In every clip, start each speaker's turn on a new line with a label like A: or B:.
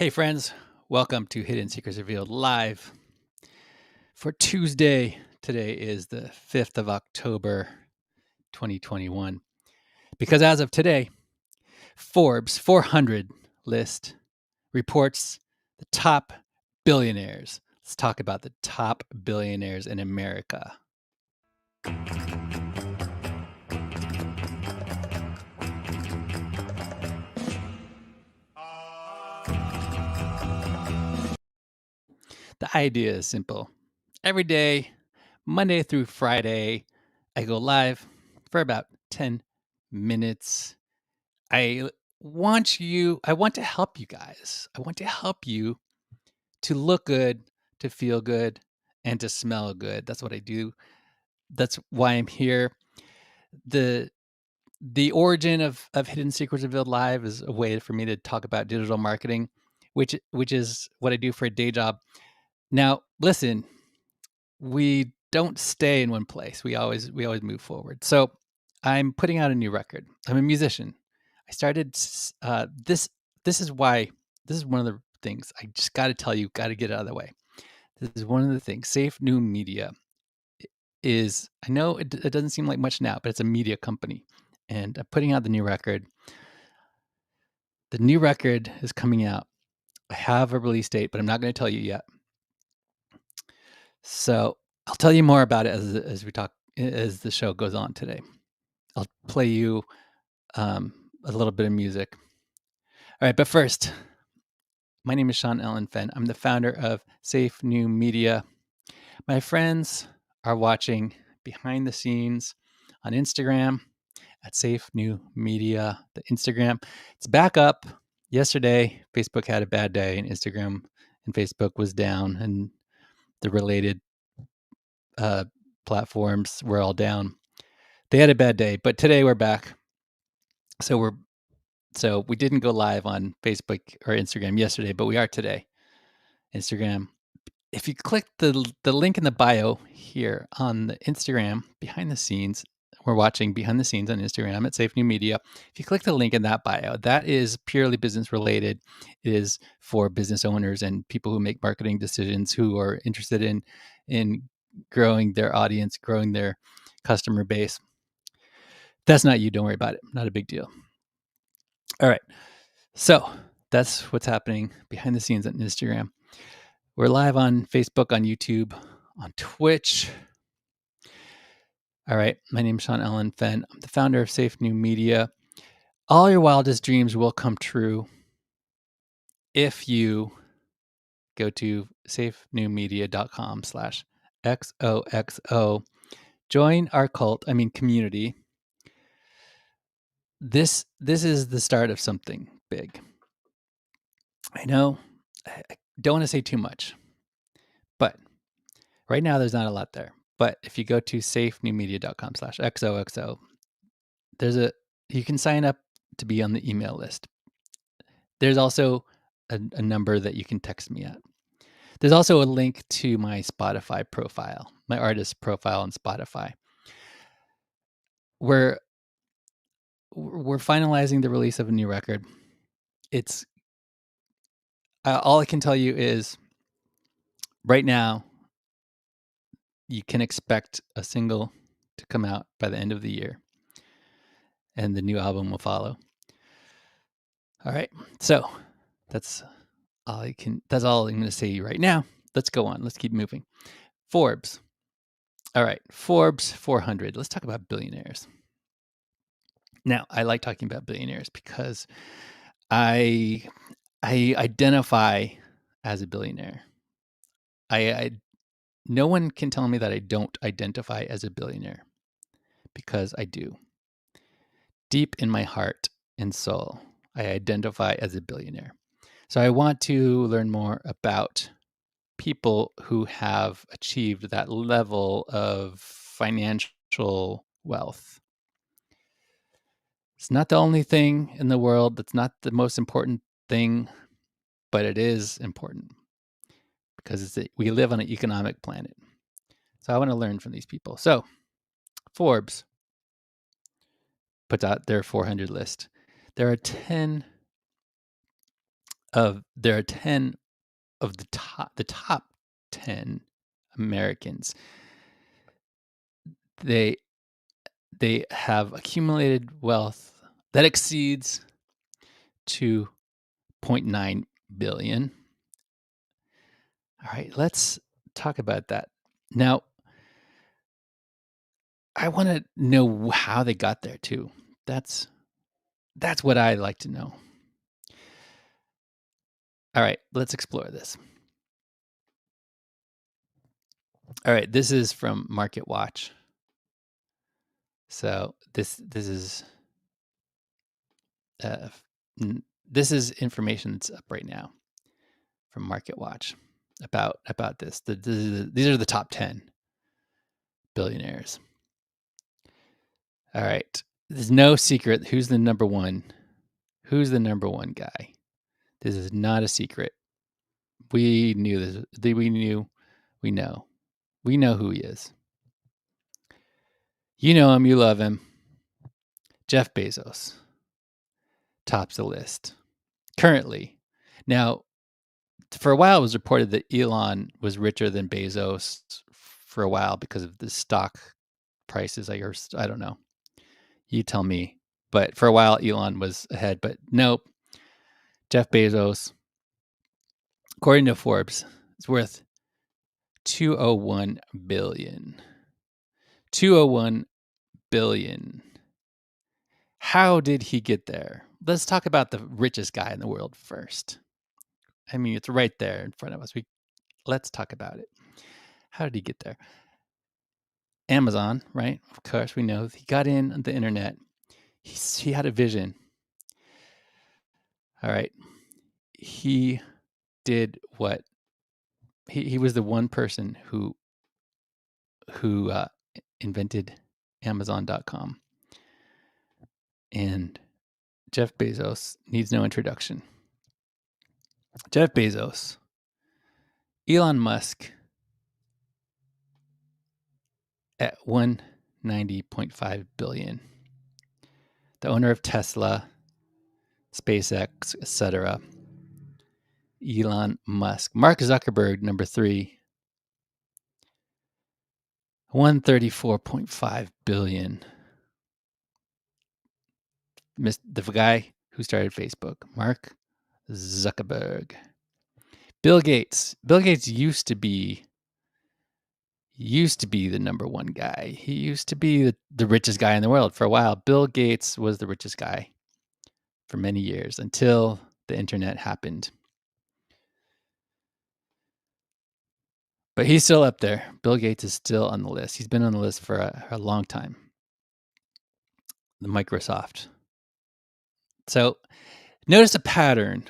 A: Hey, friends, welcome to Hidden Secrets Revealed live for Tuesday. Today is the 5th of October, 2021. Because as of today, Forbes 400 list reports the top billionaires. Let's talk about the top billionaires in America. The idea is simple. Every day, Monday through Friday, I go live for about 10 minutes. I want to help you guys. I want to help you to look good, to feel good, and to smell good. That's what I do. That's why I'm here. The the origin of Hidden Secrets Revealed Live is a way for me to talk about digital marketing, which is what I do for a day job. Now, listen, we don't stay in one place. We always move forward. So I'm putting out a new record. I'm a musician. I started this. This is why. This is one of the things I just got to tell you. Got to get it out of the way. This is one of the things. Safe New Media is. I know it doesn't seem like much now, but it's a media company, and I'm putting out the new record. The new record is coming out. I have a release date, but I'm not going to tell you yet. So I'll tell you more about it as we talk as the show goes on today. I'll play you a little bit of music. All right, but first, my name is Sean Ellen Fenn. I'm the founder of Safe New Media. My friends are watching behind the scenes on Instagram at Safe New Media. The Instagram, it's back up. Yesterday, Facebook had a bad day, and Instagram and Facebook was down, and the related platforms were all down. They had a bad day, but today we're back. So we didn't go live on Facebook or Instagram yesterday, but we are today. Instagram. If you click the link in the bio here on the Instagram behind the scenes, we're watching behind the scenes on Instagram at Safe New Media. If you click the link in that bio, that is purely business related. It is for business owners and people who make marketing decisions who are interested in growing their audience, growing their customer base. That's not you. Don't worry about it. Not a big deal. All right. So that's what's happening behind the scenes on Instagram. We're live on Facebook, on YouTube, on Twitch. All right. My name is Sean Ellen Fenn. I'm the founder of Safe New Media. All your wildest dreams will come true if you go to safenewmedia.com/XOXO. Join our community. This is the start of something big. I know I don't want to say too much, but right now there's not a lot there. But if you go to safenewmedia.com/XOXO, you can sign up to be on the email list. There's also a number that you can text me at. There's also a link to my Spotify profile, my artist profile on Spotify. We're finalizing the release of a new record. It's all I can tell you is right now you can expect a single to come out by the end of the year, and the new album will follow. All right, so that's all I'm going to say right now. Let's go on. Let's keep moving. Forbes. All right, Forbes 400. Let's talk about billionaires. Now, I like talking about billionaires because I identify as a billionaire. No one can tell me that I don't identify as a billionaire, because I do. Deep in my heart and soul, I identify as a billionaire. So I want to learn more about people who have achieved that level of financial wealth. It's not the only thing in the world. That's not the most important thing, but it is important because we live on an economic planet. So I want to learn from these people. So Forbes puts out their 400 list. There are 10 there are 10 of the top 10 Americans. They they have accumulated wealth that exceeds 2.9 billion. All right, let's talk about that. Now, I want to know how they got there too. That's what I like to know. All right, let's explore this. All right, this is from Market Watch. So this is uh, this is information that's up right now from Market Watch about this. These are the top 10 billionaires. All right, there's no secret who's the number one. Who's the number one guy? This is not a secret. We knew this. We knew. We know. We know who he is. You know him. You love him. Jeff Bezos tops the list currently. Now, for a while, it was reported that Elon was richer than Bezos for a while because of the stock prices. I don't know. You tell me. But for a while, Elon was ahead. But nope. Jeff Bezos, according to Forbes, is worth 201 billion. 201 billion. How did he get there? Let's talk about the richest guy in the world first. I mean, it's right there in front of us. Let's talk about it. How did he get there? Amazon, right? Of course, we know he got in on the internet. He had a vision. All right. He did what he was the one person who invented Amazon.com. And Jeff Bezos needs no introduction. Jeff Bezos, Elon Musk at 190.5 billion. The owner of Tesla, SpaceX, etc. Elon Musk. Mark Zuckerberg, number 3, 134.5 billion. The guy who started Facebook, Mark Zuckerberg. Bill Gates. Bill Gates used to be the number one guy. He used to be the richest guy in the world for a while. Bill Gates was the richest guy for many years until the internet happened. But he's still up there. Bill Gates is still on the list. He's been on the list for a long time. The Microsoft. So notice a pattern.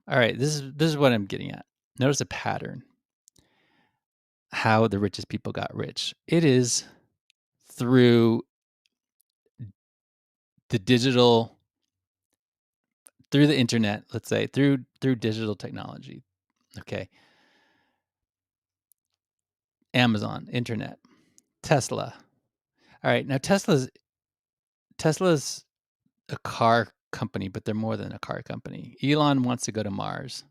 A: All right, this is what I'm getting at. Notice a pattern. How the richest people got rich. It is through the digital, through the internet, let's say, through digital technology. Okay. Amazon, internet, Tesla. All right, now Tesla's a car company, but they're more than a car company. Elon wants to go to Mars.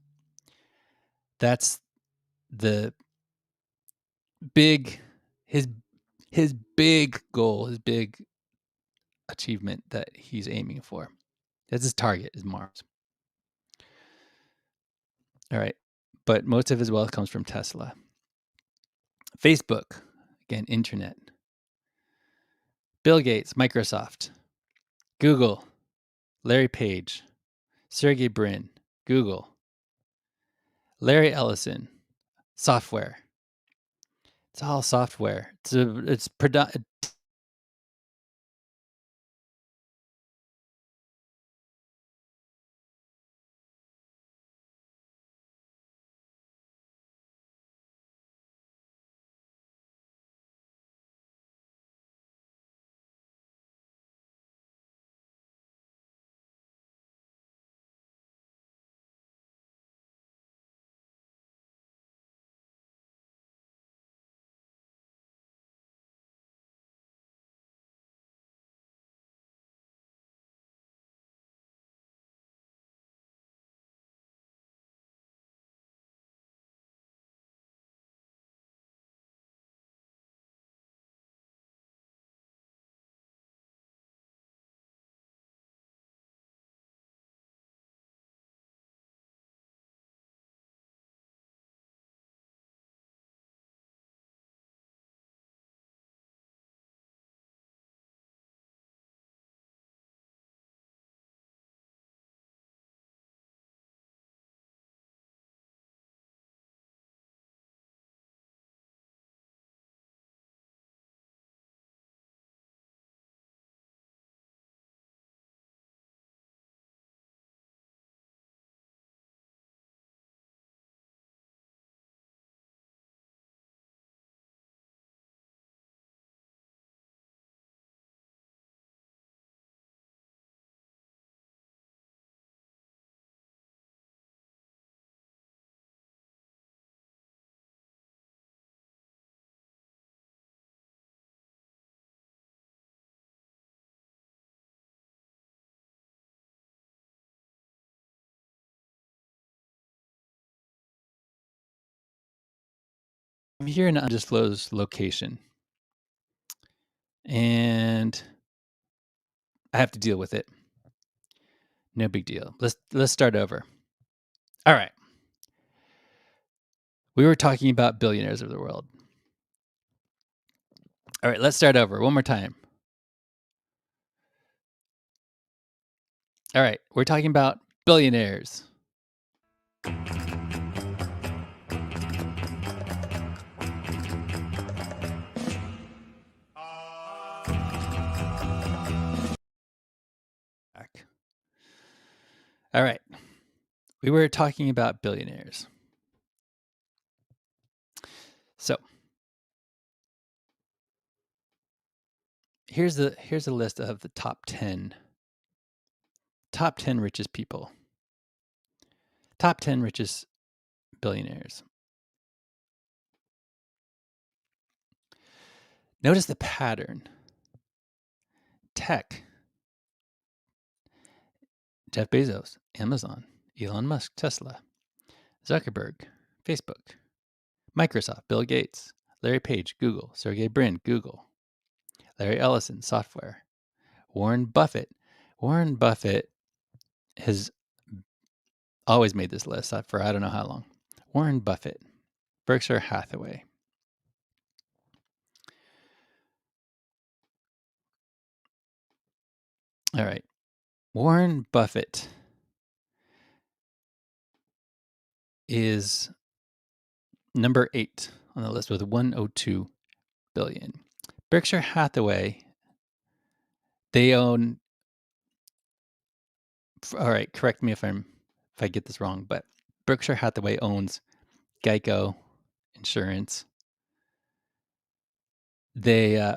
A: That's the big his big goal, his big achievement that he's aiming for. That's his target, is Mars. All right. But most of his wealth comes from Tesla. Facebook, again, internet. Bill Gates, Microsoft. Google, Larry Page. Sergey Brin, Google. Larry Ellison, software. It's all software. It's If you're in an undisclosed location and I have to deal with it, no big deal. Let's start over. All right. We were talking about billionaires of the world. All right, let's start over one more time. All right, we're talking about billionaires. All right, we were talking about billionaires. So here's a list of the top 10 richest people. Top 10 richest billionaires. Notice the pattern. Tech. Jeff Bezos, Amazon, Elon Musk, Tesla, Zuckerberg, Facebook, Microsoft, Bill Gates, Larry Page, Google, Sergey Brin, Google, Larry Ellison, software, Warren Buffett. Warren Buffett has always made this list for I don't know how long. Warren Buffett, Berkshire Hathaway. All right. Warren Buffett is number 8 on the list with 102 billion. Berkshire Hathaway, they own, all right, correct me if I get this wrong, but Berkshire Hathaway owns Geico Insurance. They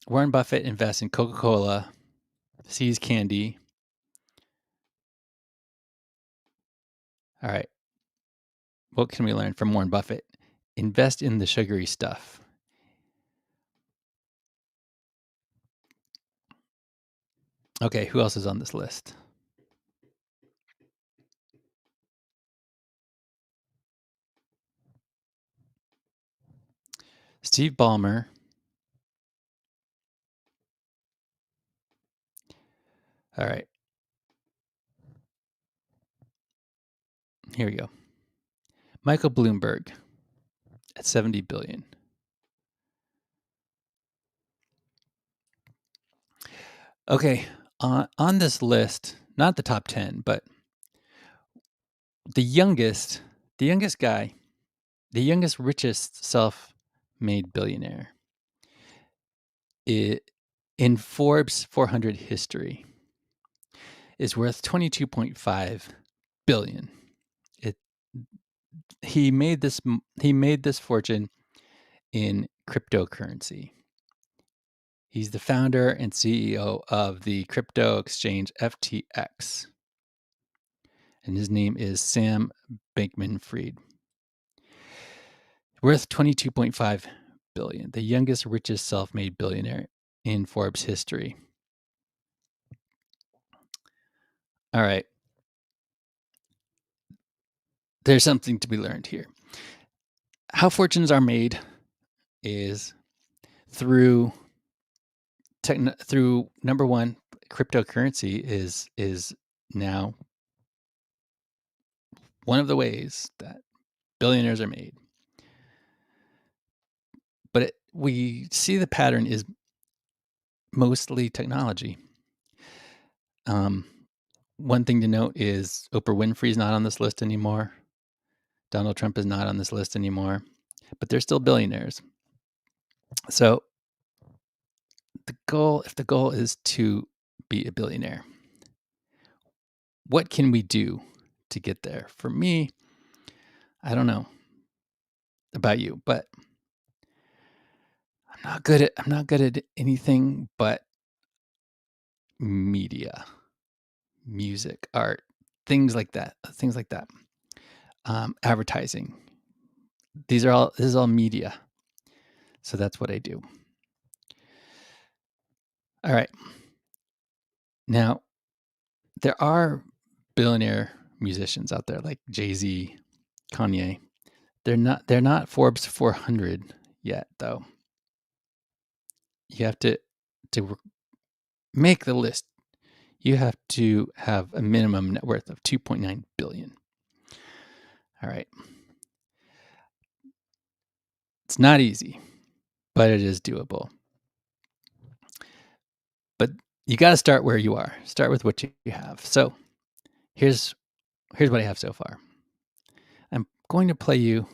A: Warren Buffett invests in Coca-Cola, See's Candy. All right. What can we learn from Warren Buffett? Invest in the sugary stuff. Okay, who else is on this list? Steve Ballmer. All right. Here we go. Michael Bloomberg at 70 billion. Okay, on this list, not the top 10, but the youngest guy, the youngest richest self-made billionaire in Forbes 400 history is worth 22.5 billion. He made this fortune in cryptocurrency. He's the founder and CEO of the crypto exchange FTX. And his name is Sam Bankman-Fried. Worth 22.5 billion, the youngest, richest self-made billionaire in Forbes history. All right. There's something to be learned here. How fortunes are made is through number one, cryptocurrency is now one of the ways that billionaires are made. But we see the pattern is mostly technology. One thing to note is Oprah Winfrey is not on this list anymore. Donald Trump is not on this list anymore, but they're still billionaires. So if the goal is to be a billionaire, what can we do to get there? For me, I don't know about you, but I'm not good at anything but media, music, art, things like that. Advertising. This is all media. So that's what I do. All right. Now, there are billionaire musicians out there like Jay-Z, Kanye. They're not Forbes 400 yet, though. You have to make the list. You have to have a minimum net worth of 2.9 billion. All right. It's not easy, but it is doable. But you got to start where you are. Start with what you have. So here's what I have so far. I'm going to play you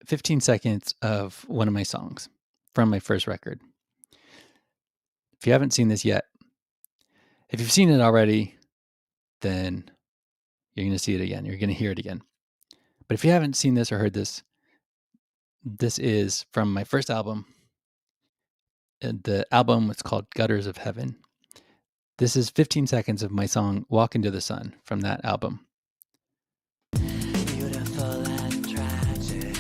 A: 15 seconds of one of my songs from my first record. If you haven't seen this yet, if you've seen it already, then you're going to see it again. You're going to hear it again. But if you haven't seen this or heard this, this is from my first album. The album was called Gutters of Heaven. This is 15 seconds of my song Walk Into the Sun from that album.
B: Beautiful and tragic.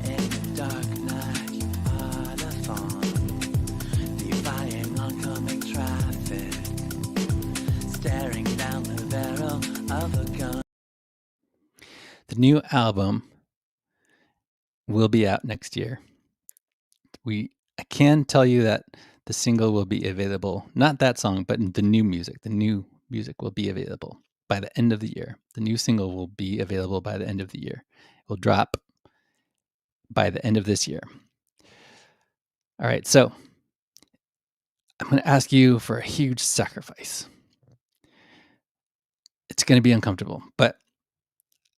B: In the dark night, you are the fawn. Defying oncoming traffic. Staring down the barrel of a gun.
A: The new album will be out next year. I can tell you that the single will be available, not that song, but the new music. The new music will be available by the end of the year. The new single will be available by the end of the year. It will drop by the end of this year. All right, so I'm going to ask you for a huge sacrifice. It's going to be uncomfortable, but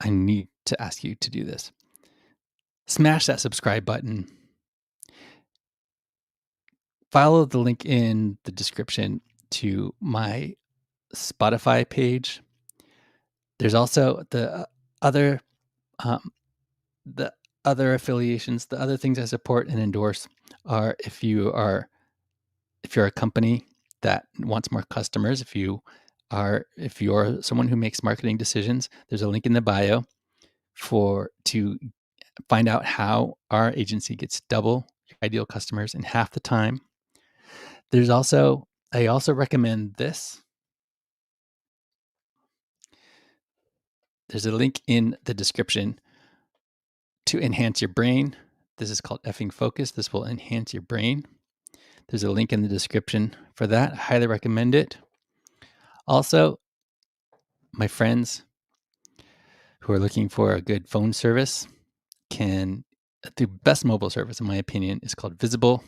A: I need to ask you to do this. Smash that subscribe button. Follow the link in the description to my Spotify page. There's also the other affiliations, the other things I support and endorse are if you're a company that wants more customers, if you're someone who makes marketing decisions, there's a link in the bio to find out how our agency gets double your ideal customers in half the time. I also recommend this. There's a link in the description to enhance your brain. This is called effing focus. This will enhance your brain. There's a link in the description for that. I highly recommend it. Also, my friends who are looking for a good phone service the best mobile service, in my opinion, is called Visible.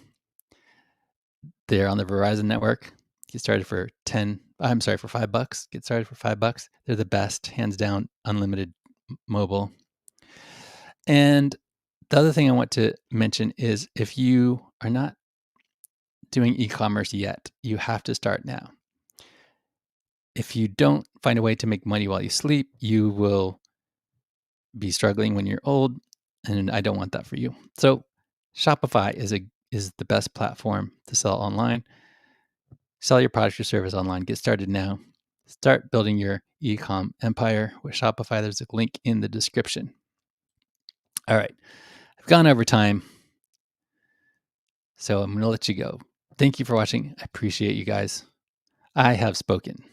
A: They're on the Verizon network. Get started for $5. Get started for $5. They're the best, hands down, unlimited mobile. And the other thing I want to mention is if you are not doing e-commerce yet, you have to start now. If you don't find a way to make money while you sleep, you will be struggling when you're old, and I don't want that for you. So Shopify is the best platform to sell online. Sell your product or service online. Get started now. Start building your e-com empire with Shopify. There's a link in the description. All right. I've gone over time, so I'm going to let you go. Thank you for watching. I appreciate you guys. I have spoken.